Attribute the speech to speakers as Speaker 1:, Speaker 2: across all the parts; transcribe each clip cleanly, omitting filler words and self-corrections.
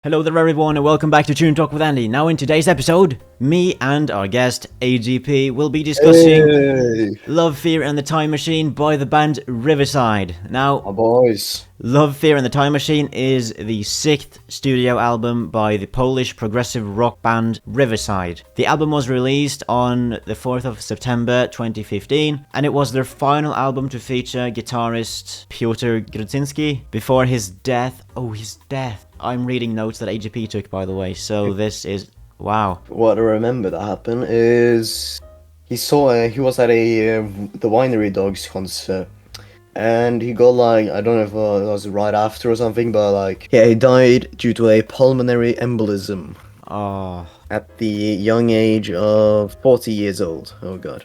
Speaker 1: Hello there everyone and welcome back to Tune Talk with Andy. Now in today's episode, me and our guest AGP will be discussing Love, Fear and the Time Machine by the band Riverside. Now,
Speaker 2: my boys.
Speaker 1: Love, Fear and the Time Machine is the 6th studio album by the Polish progressive rock band Riverside. The album was released on the 4th of September 2015 and it was their final album to feature guitarist Piotr Grudzinski before his death. I'm reading notes that AGP took, by the way, so this is... wow.
Speaker 2: What I remember that happened is he was at the Winery Dogs concert, and he got I don't know if it was right after or something, but he died due to a pulmonary embolism.
Speaker 1: Oh.
Speaker 2: At the young age of 40 years old. Oh god.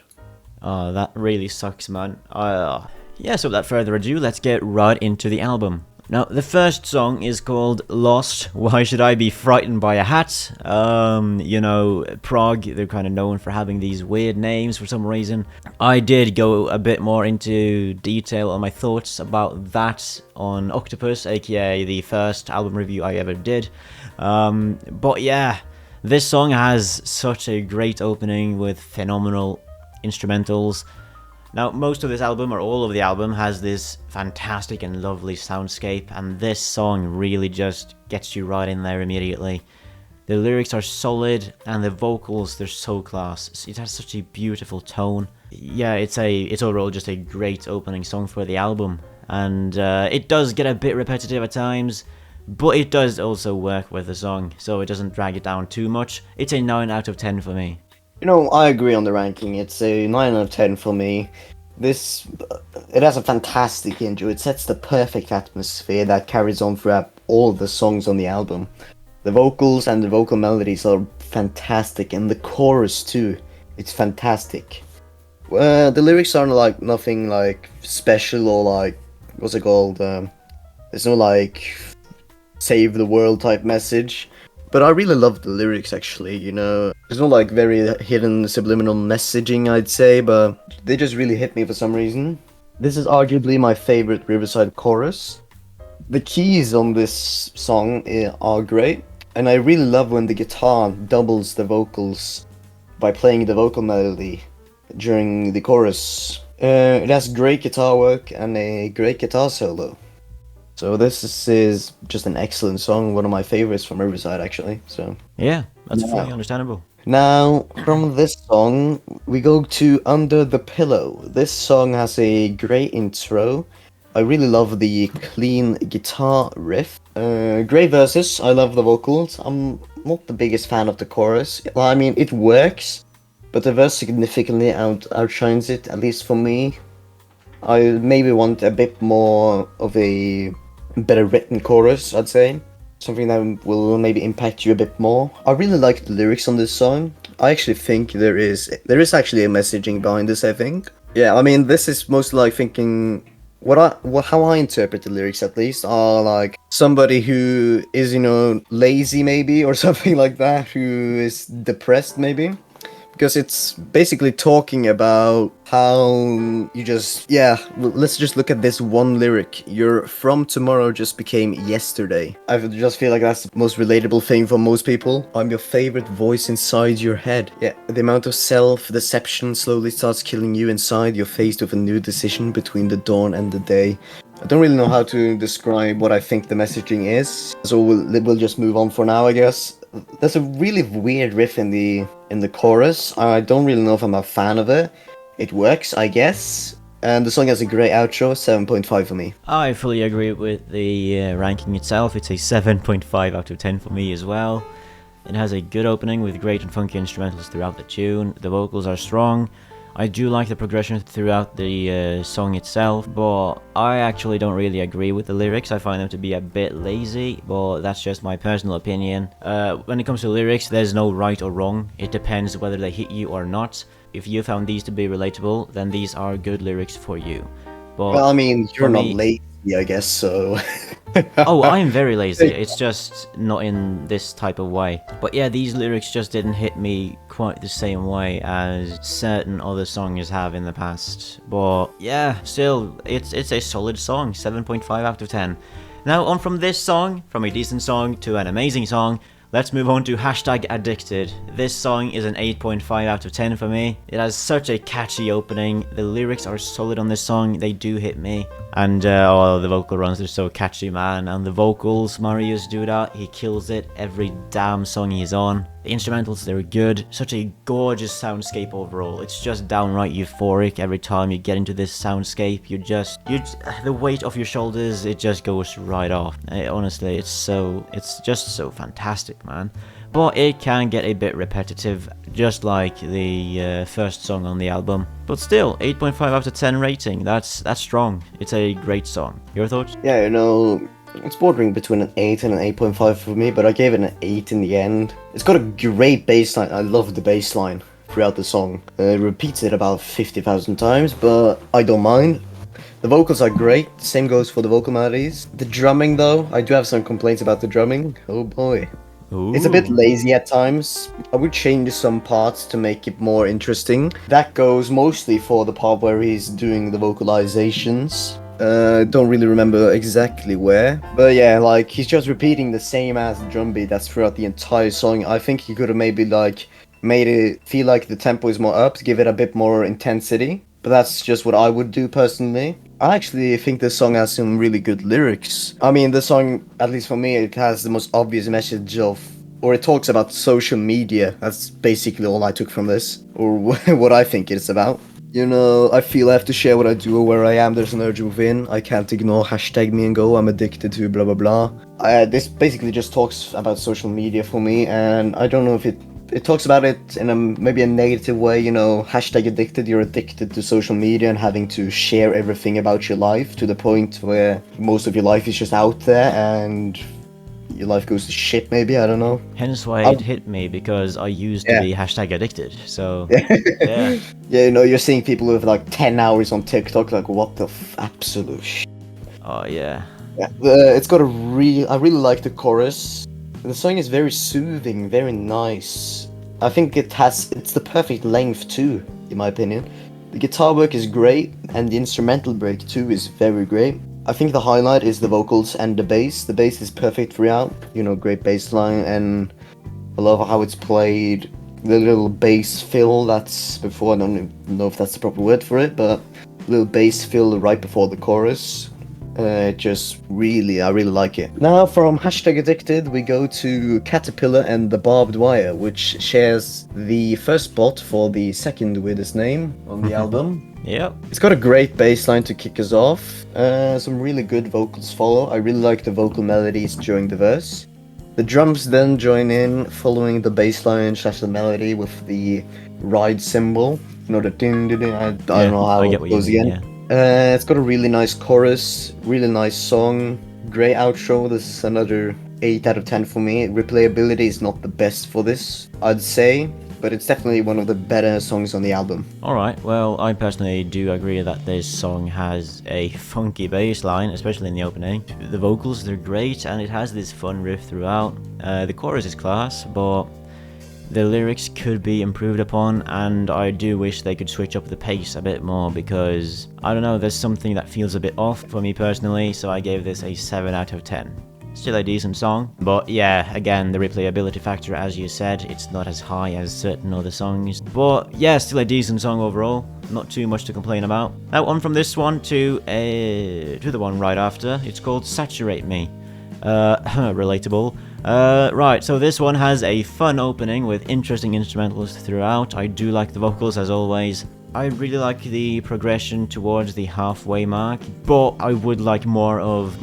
Speaker 1: Oh, that really sucks, man. Yeah, so without further ado, let's get right into the album. Now, the first song is called Lost, Why Should I Be Frightened by a Hat? Prague, they're kind of known for having these weird names for some reason. I did go a bit more into detail on my thoughts about that on Octopus, aka the first album review I ever did. But yeah, this song has such a great opening with phenomenal instrumentals. Now, most of this album, or all of the album, has this fantastic and lovely soundscape, and this song really just gets you right in there immediately. The lyrics are solid, and the vocals, they're so class. It has such a beautiful tone. Yeah, it's overall just a great opening song for the album, and it does get a bit repetitive at times, but it does also work with the song, so it doesn't drag it down too much. It's a 9 out of 10 for me.
Speaker 2: You know, I agree on the ranking. It's a 9 out of 10 for me. It has a fantastic intro. It sets the perfect atmosphere that carries on throughout all the songs on the album. The vocals and the vocal melodies are fantastic, and the chorus too. It's fantastic. The lyrics are nothing special or what's it called? There's no save the world type message. But I really love the lyrics, actually, There's no, very hidden subliminal messaging, I'd say, but they just really hit me for some reason. This is arguably my favorite Riverside chorus. The keys on this song are great, and I really love when the guitar doubles the vocals by playing the vocal melody during the chorus. It has great guitar work and a great guitar solo. So this is just an excellent song, one of my favorites from Riverside, actually. So
Speaker 1: yeah, that's fully understandable.
Speaker 2: Now, from this song, we go to Under the Pillow. This song has a great intro. I really love the clean guitar riff. Great verses, I love the vocals. I'm not the biggest fan of the chorus. Well, I mean, it works, but the verse significantly outshines it, at least for me. I maybe want a bit more of a better written chorus, I'd say. Something that will maybe impact you a bit more. I really like the lyrics on this song. I actually think there is actually a messaging behind this, I think. Yeah, I mean, this is mostly thinking how I interpret the lyrics, at least, are somebody who is, lazy maybe, or something like that, who is depressed maybe. Because it's basically talking about how let's just look at this one lyric. Your from tomorrow just became yesterday. I just feel like that's the most relatable thing for most people. I'm your favorite voice inside your head. Yeah, the amount of self-deception slowly starts killing you inside. You're faced with a new decision between the dawn and the day. I don't really know how to describe what I think the messaging is, so we'll just move on for now, I guess. There's a really weird riff in the chorus. I don't really know if I'm a fan of it. It works, I guess. And the song has a great outro, 7.5 for me.
Speaker 1: I fully agree with the ranking itself. It's a 7.5 out of 10 for me as well. It has a good opening with great and funky instrumentals throughout the tune. The vocals are strong. I do like the progression throughout the song itself, but I actually don't really agree with the lyrics. I find them to be a bit lazy, but that's just my personal opinion. When it comes to lyrics, there's no right or wrong. It depends whether they hit you or not. If you found these to be relatable, then these are good lyrics for you. But
Speaker 2: well, I mean, you're not lazy, I guess, so...
Speaker 1: Oh, I'm very lazy. It's just not in this type of way. But yeah, these lyrics just didn't hit me quite the same way as certain other songs have in the past. But yeah, still, it's a solid song. 7.5 out of 10. Now on from this song, from a decent song to an amazing song, let's move on to #addicted. This song is an 8.5 out of 10 for me. It has such a catchy opening. The lyrics are solid on this song. They do hit me. And the vocal runs are so catchy, man. And the vocals, Marius do that. He kills it every damn song he's on. The instrumentals, they're good. Such a gorgeous soundscape overall. It's just downright euphoric every time you get into this soundscape. The weight off your shoulders, it just goes right off. Honestly, it's just so fantastic, man. But it can get a bit repetitive, just like the first song on the album. But still, 8.5 out of 10 rating. That's strong. It's a great song. Your thoughts?
Speaker 2: Yeah, it's bordering between an 8 and an 8.5 for me, but I gave it an 8 in the end. It's got a great bass line. I love the bass line throughout the song. It repeats it about 50,000 times, but I don't mind. The vocals are great. Same goes for the vocal melodies. The drumming, though, I do have some complaints about the drumming. Oh boy.
Speaker 1: Ooh.
Speaker 2: It's a bit lazy at times. I would change some parts to make it more interesting. That goes mostly for the part where he's doing the vocalizations. Don't really remember exactly where. But yeah, like, he's just repeating the same as drum beat that's throughout the entire song. I think he could have maybe, like, made it feel like the tempo is more up, to give it a bit more intensity. But that's just what I would do personally. I actually think this song has some really good lyrics. I mean, the song, at least for me, it has the most obvious message or it talks about social media. That's basically all I took from this, or what I think it's about. I feel I have to share what I do or where I am. There's an urge within. I can't ignore #me and go. I'm addicted to blah blah blah. This basically just talks about social media for me, and I don't know if it talks about it in maybe a negative way, #addicted, you're addicted to social media and having to share everything about your life to the point where most of your life is just out there and your life goes to shit, maybe, I don't know.
Speaker 1: Hence why it hit me, because I used to be #addicted, so yeah.
Speaker 2: Yeah, you're seeing people with like 10 hours on TikTok, like what the absolute shit.
Speaker 1: Oh yeah.
Speaker 2: Yeah, it's got I really like the chorus. The song is very soothing, very nice. I think it's the perfect length too, in my opinion. The guitar work is great, and the instrumental break too is very great. I think the highlight is the vocals and the bass. The bass is perfect throughout, great bass line, and I love how it's played. The little bass fill that's before, I don't know if that's the proper word for it, but little bass fill right before the chorus. I really like it. Now from #addicted we go to Caterpillar and the Barbed Wire, which shares the first spot for the second weirdest name on the album.
Speaker 1: Yep.
Speaker 2: It's got a great bass line to kick us off. Some really good vocals follow. I really like the vocal melodies during the verse. The drums then join in, following the bass line / the melody with the ride cymbal. The ding ding ding. I don't know how it goes again.
Speaker 1: Yeah.
Speaker 2: It's got a really nice chorus, really nice song, great outro. This is another 8 out of 10 for me. Replayability is not the best for this, I'd say, but it's definitely one of the better songs on the album.
Speaker 1: Alright, well, I personally do agree that this song has a funky bass line, especially in the opening. The vocals, they're great, and it has this fun riff throughout. The chorus is class, but the lyrics could be improved upon, and I do wish they could switch up the pace a bit more, because, I don't know, there's something that feels a bit off for me personally, so I gave this a 7 out of 10. Still a decent song, but yeah, again, the replayability factor, as you said, it's not as high as certain other songs, but yeah, still a decent song overall. Not too much to complain about. Now on from this one to the one right after. It's called Saturate Me. Relatable. Right, so this one has a fun opening with interesting instrumentals throughout. I do like the vocals as always. I really like the progression towards the halfway mark, but I would like more of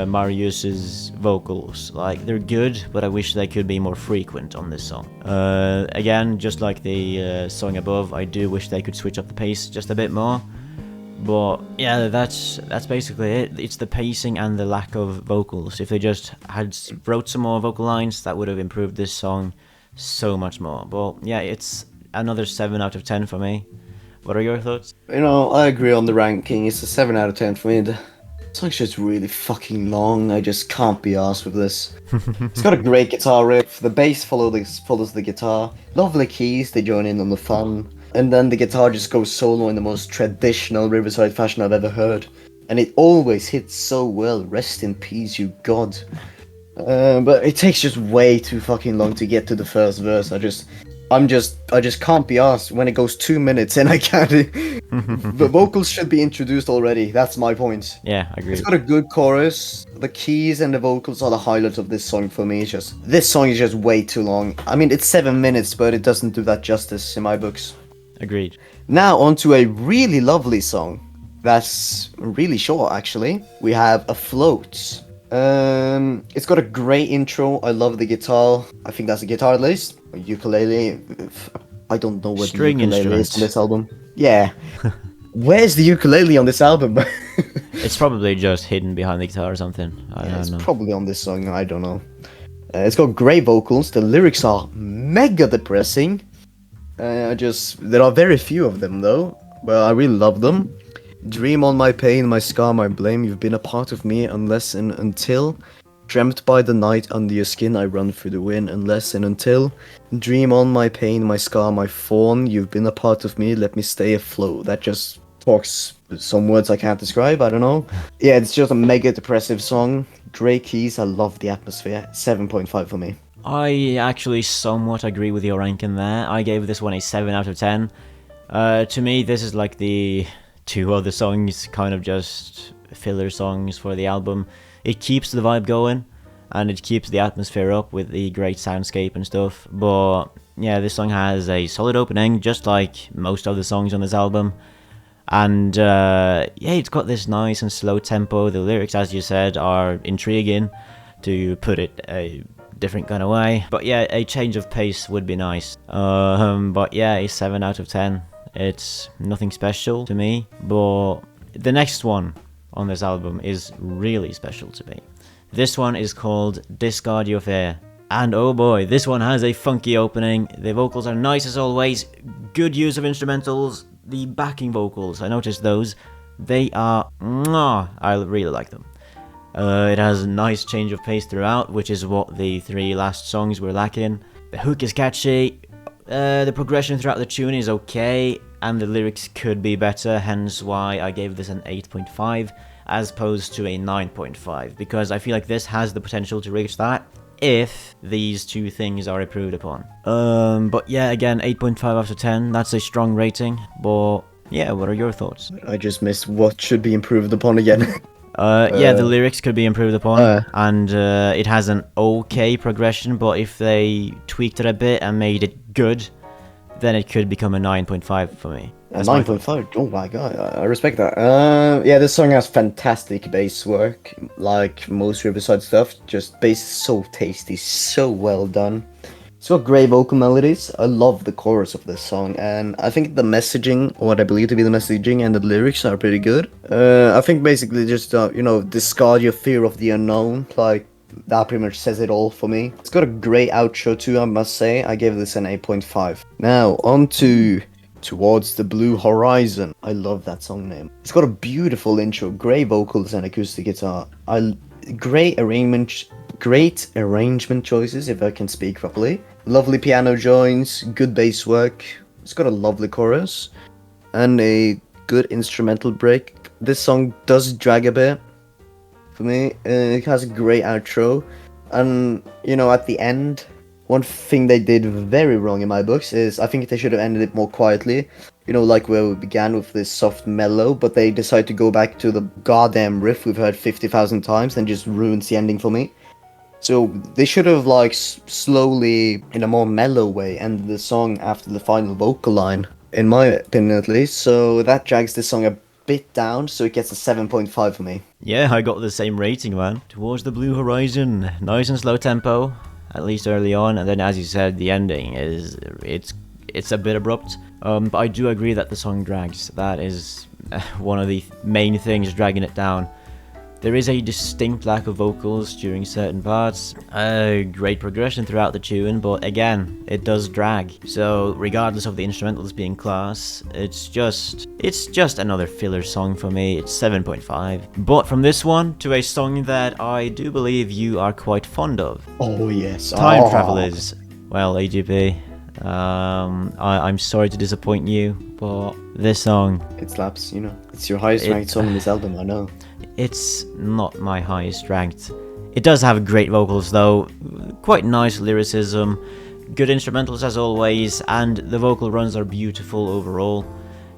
Speaker 1: Marius's vocals. Like, they're good, but I wish they could be more frequent on this song. Again, just like the song above, I do wish they could switch up the pace just a bit more. But yeah, that's basically it. It's the pacing and the lack of vocals. If they just wrote some more vocal lines, that would have improved this song so much more. But yeah, it's another 7 out of 10 for me. What are your thoughts?
Speaker 2: I agree on the ranking. It's a 7 out of 10 for me. The song's just really fucking long. I just can't be arsed with this. It's got a great guitar riff. The bass follows the guitar. Lovely keys, they join in on the fun. And then the guitar just goes solo in the most traditional Riverside fashion I've ever heard. and it always hits so well. Rest in peace, you god. But it takes just way too fucking long to get to the first verse. I just can't be asked when it goes 2 minutes and I can't. The vocals should be introduced already. That's my point.
Speaker 1: Yeah, I agree.
Speaker 2: It's got a good chorus. The keys and the vocals are the highlights of this song for me. This song is just way too long. I mean, it's 7 minutes, but it doesn't do that justice in my books.
Speaker 1: Agreed.
Speaker 2: Now on to a really lovely song. That's really short, actually. We have Afloat. It's got a great intro. I love the guitar. I think that's a guitar at least. A ukulele. I don't know what
Speaker 1: String
Speaker 2: the ukulele
Speaker 1: instruments
Speaker 2: is on this album. Yeah. Where's the ukulele on this album?
Speaker 1: It's probably just hidden behind the guitar or something. I
Speaker 2: It's
Speaker 1: don't know.
Speaker 2: probably on this song. I don't know. It's got great vocals. The lyrics are mega depressing. There are very few of them though, but I really love them. Dream on my pain, my scar, my blame. You've been a part of me unless and until. Dreamt by the night under your skin, I run through the wind unless and until. Dream on my pain, my scar, my thorn. You've been a part of me, let me stay afloat. That just talks some words I can't describe, I don't know. Yeah, it's just a mega depressive song. Great keys, I love the atmosphere. 7.5 for me.
Speaker 1: I actually somewhat agree with your ranking there. I gave this one a 7 out of 10. To me, this is like the two other songs, kind of just filler songs for the album. It keeps the vibe going, and it keeps the atmosphere up with the great soundscape and stuff. But yeah, this song has a solid opening, just like most of the songs on this album. And yeah, it's got this nice and slow tempo. The lyrics, as you said, are intriguing, to put it a different kind of way. But yeah, a change of pace would be nice. But yeah, a 7 out of 10. It's nothing special to me, but the next one on this album is really special to me. This one is called Discard Your Fear. And oh boy, this one has a funky opening. The vocals are nice as always. Good use of instrumentals. The backing vocals, I noticed those. They are... I really like them. It has a nice change of pace throughout, which is what the 3 last songs were lacking. The hook is catchy. The progression throughout the tune is okay, and the lyrics could be better, hence why I gave this an 8.5 as opposed to a 9.5, because I feel like this has the potential to reach that if these two things are improved upon. But yeah, again, 8.5 out of 10, that's a strong rating, but yeah, what are your thoughts?
Speaker 2: I just missed what should be improved upon again.
Speaker 1: Yeah, the lyrics could be improved upon, and it has an okay progression, but if they tweaked it a bit and made it good, then it could become a 9.5 for me.
Speaker 2: 9.5? Oh my god, I respect that. Yeah, this song has fantastic bass work, like most Riverside stuff. Just bass is so tasty, so well done. It's got great vocal melodies. I love the chorus of this song, and I think the messaging, or what I believe to be the messaging, and the lyrics are pretty good. I think basically just, discard your fear of the unknown, like, that pretty much says it all for me. It's got a great outro too, I must say. I gave this an 8.5. Now, on to Towards the Blue Horizon. I love that song name. It's got a beautiful intro, great vocals and acoustic guitar. Great arrangement choices, if I can speak properly. Lovely piano joins, good bass work. It's got a lovely chorus and a good instrumental break. This song does drag a bit for me. It has a great outro, and at the end, one thing they did very wrong in my books is I think they should have ended it more quietly. Like where we began with this soft mellow, but they decided to go back to the goddamn riff we've heard 50,000 times and just ruins the ending for me. So they should have slowly, in a more mellow way, ended the song after the final vocal line, in my opinion at least. So that drags the song a bit down, so it gets a 7.5 for me.
Speaker 1: Yeah, I got the same rating, man. Towards the Blue Horizon. Nice and slow tempo, at least early on, and then as you said, the ending is it's a bit abrupt. But I do agree that the song drags. That is one of the main things dragging it down. There is a distinct lack of vocals during certain parts, great progression throughout the tune, but again, it does drag. So regardless of the instrumentals being class, it's just another filler song for me. It's 7.5. But from this one to a song that I do believe you are quite fond of.
Speaker 2: Oh yes.
Speaker 1: Time Travelers. Well, AGP, I'm sorry to disappoint you, but this song,
Speaker 2: It slaps, you know. It's your highest ranked song in this album, I know.
Speaker 1: it's not my highest ranked. It does have great vocals though, quite nice lyricism, good instrumentals as always, and the vocal runs are beautiful overall.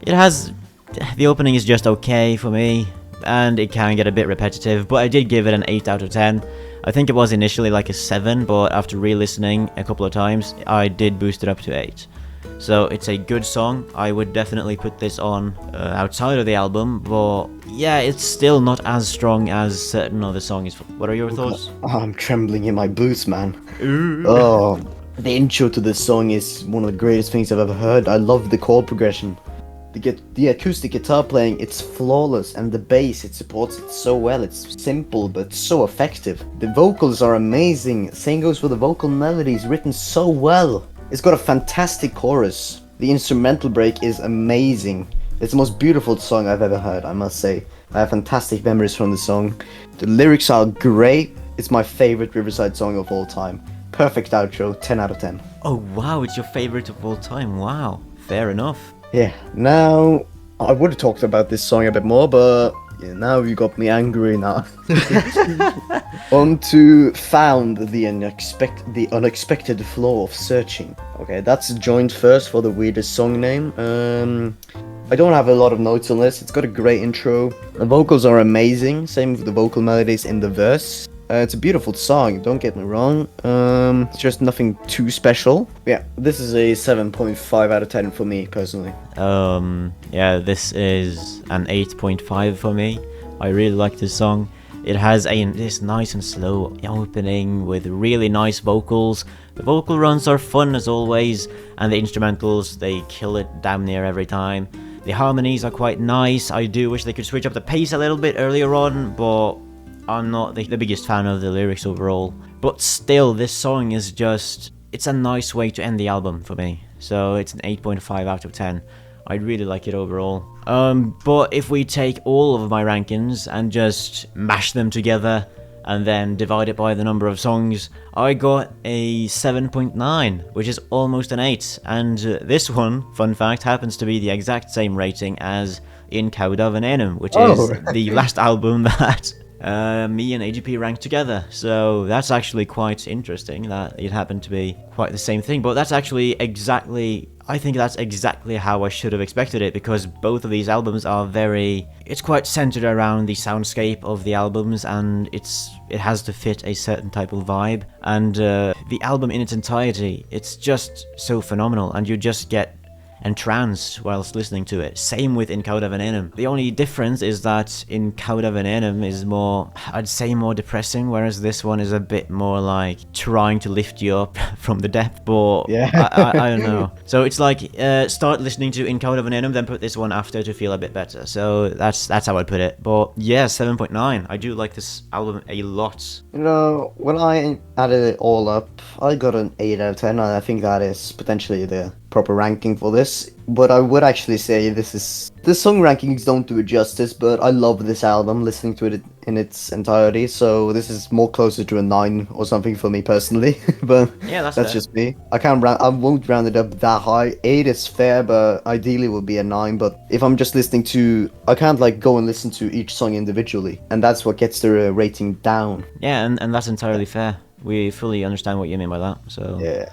Speaker 1: The opening is just okay for me, and it can get a bit repetitive, but I did give it an 8 out of 10. I think it was initially like a 7, but after re-listening a couple of times, I did boost it up to 8. So it's a good song. I would definitely put this on outside of the album, but yeah, it's still not as strong as certain other songs. What are your thoughts?
Speaker 2: Oh, I'm trembling in my boots, man. Oh, the intro to this song is one of the greatest things I've ever heard. I love the chord progression. The acoustic guitar playing, it's flawless, and the bass, it supports it so well. It's simple, but so effective. The vocals are amazing. Same goes for the vocal melodies, written so well. It's got a fantastic chorus. The instrumental break is amazing. It's the most beautiful song I've ever heard, I must say. I have fantastic memories from the song. The lyrics are great. It's my favorite Riverside song of all time. Perfect outro, 10 out of 10.
Speaker 1: Oh wow, it's your favorite of all time. Wow, fair enough.
Speaker 2: Yeah, now I would have talked about this song a bit more, but yeah, now you got me angry now. On to Found, the unexpected flaw of searching. Okay, that's joined first for the weirdest song name. I don't have a lot of notes on this. It's got a great intro. The vocals are amazing. Same with the vocal melodies in the verse. It's a beautiful song, don't get me wrong. It's just nothing too special. Yeah, this is a 7.5 out of 10 for me, personally.
Speaker 1: Yeah, this is an 8.5 for me. I really like this song. It has this nice and slow opening with really nice vocals. The vocal runs are fun as always, and the instrumentals, they kill it damn near every time. The harmonies are quite nice. I do wish they could switch up the pace a little bit earlier on, but I'm not the biggest fan of the lyrics overall. But still, this song is it's a nice way to end the album for me. So it's an 8.5 out of 10. I really like it overall. But if we take all of my rankings and just mash them together and then divide it by the number of songs, I got a 7.9, which is almost an 8. And this one, fun fact, happens to be the exact same rating as In Cauda Venenum, which is the last album that me and AGP ranked together. So that's actually quite interesting that it happened to be quite the same thing. But that's actually I think that's exactly how I should have expected it, because both of these albums are it's quite centered around the soundscape of the albums, and it has to fit a certain type of vibe. And the album in its entirety, it's just so phenomenal, and you just get entranced whilst listening to it. Same with In Cauda Venenum. The only difference is that In Cauda Venenum is more, I'd say, more depressing, whereas this one is a bit more like trying to lift you up from the depth, but
Speaker 2: Yeah.
Speaker 1: I don't know. So it's like, start listening to In Cauda Venenum, then put this one after to feel a bit better. So that's how I'd put it. But yeah, 7.9. I do like this album a lot.
Speaker 2: You know, when I added it all up, I got an 8 out of 10, and I think that is potentially the proper ranking for this. But I would actually say the song rankings don't do it justice, but I love this album, listening to it in its entirety, so this is more closer to a 9 or something for me personally. But
Speaker 1: Yeah, that's fair.
Speaker 2: just me. I won't round it up that high. 8 is fair, but ideally would be a 9. But if I'm just listening to, I can't like go and listen to each song individually, and that's what gets the rating down.
Speaker 1: Yeah, and that's entirely fair. We fully understand what you mean by that. So
Speaker 2: Yeah.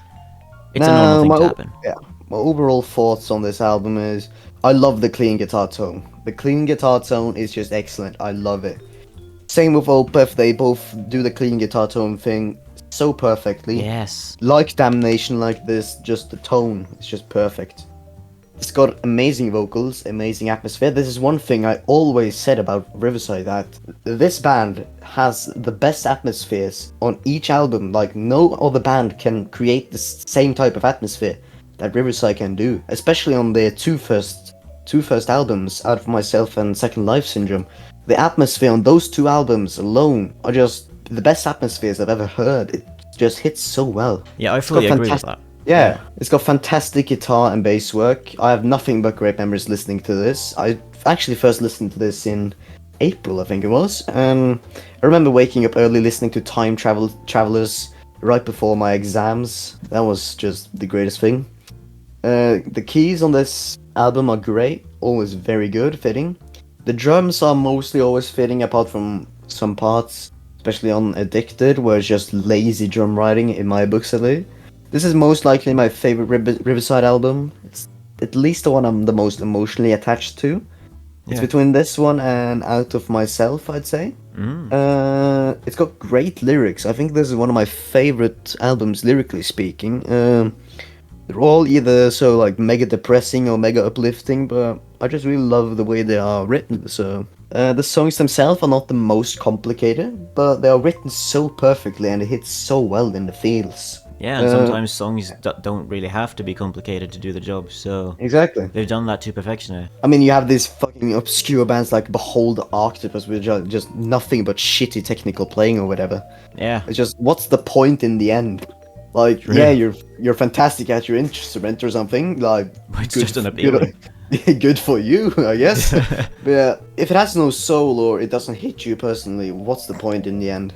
Speaker 1: it's a normal thing to happen.
Speaker 2: Yeah. My overall thoughts on this album is, I love the clean guitar tone. The clean guitar tone is just excellent. I love it. Same with Opeth, they both do the clean guitar tone thing so perfectly.
Speaker 1: Yes.
Speaker 2: Like Damnation, like this, just the tone is just perfect. It's got amazing vocals, amazing atmosphere. This is one thing I always said about Riverside, that this band has the best atmospheres on each album. Like, no other band can create the same type of atmosphere that Riverside can do, especially on their two first albums, Out of Myself and Second Life Syndrome. The atmosphere on those two albums alone are just the best atmospheres I've ever heard. It just hits so well.
Speaker 1: Yeah, I fully agree with that.
Speaker 2: Yeah, it's got fantastic guitar and bass work. I have nothing but great memories listening to this. I actually first listened to this in April, I think it was. I remember waking up early listening to Travelers right before my exams. That was just the greatest thing. The keys on this album are great, always very good, fitting. The drums are mostly always fitting, apart from some parts, especially on Addicted, where it's just lazy drum writing in my books at least. This is most likely my favorite Riverside album. It's at least the one I'm the most emotionally attached to. It's between this one and Out of Myself, I'd say. It's got great lyrics. I think this is one of my favorite albums, lyrically speaking. They're all either so like mega depressing or mega uplifting, but I just really love the way they are written. So the songs themselves are not the most complicated, but they are written so perfectly and it hits so well in the feels.
Speaker 1: Yeah, and sometimes songs don't really have to be complicated to do the job, so
Speaker 2: Exactly.
Speaker 1: they've done that to perfection here.
Speaker 2: I mean, you have these fucking obscure bands like Behold the Octopus, which are just nothing but shitty technical playing or whatever.
Speaker 1: Yeah.
Speaker 2: It's just, what's the point in the end? Like, yeah, you're fantastic at your instrument or something. Like,
Speaker 1: It's just unappealing.
Speaker 2: Good for you, I guess. But yeah, if it has no soul or it doesn't hit you personally, what's the point in the end?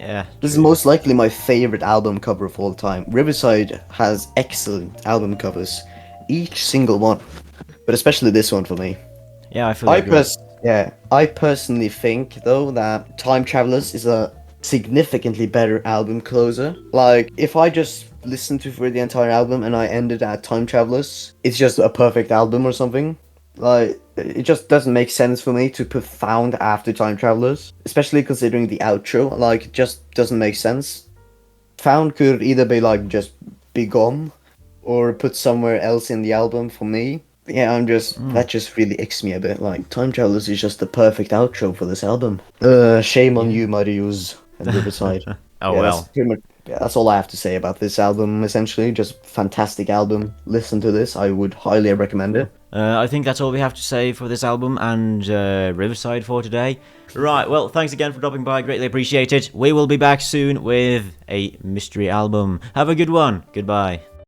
Speaker 1: Yeah.
Speaker 2: This is most likely my favorite album cover of all time. Riverside has excellent album covers, each single one, but especially this one for me.
Speaker 1: Yeah, I feel like
Speaker 2: I personally think though that Time Travelers is a significantly better album closer. Like, if I just listened to for the entire album and I ended at Time Travelers, it's just a perfect album or something. Like, it just doesn't make sense for me to put Found after Time Travelers, especially considering the outro. Like, it just doesn't make sense. Found could either be like just be gone or put somewhere else in the album for me. Yeah, that just really icks me a bit. Like, Time Travelers is just the perfect outro for this album. Shame on you, Marius and Riverside.
Speaker 1: Oh, well.
Speaker 2: That's all I have to say about this album, essentially. Just fantastic album. Listen to this. I would highly recommend it.
Speaker 1: I think that's all we have to say for this album and Riverside for today. Right, well, thanks again for dropping by. Greatly appreciate it. We will be back soon with a mystery album. Have a good one. Goodbye.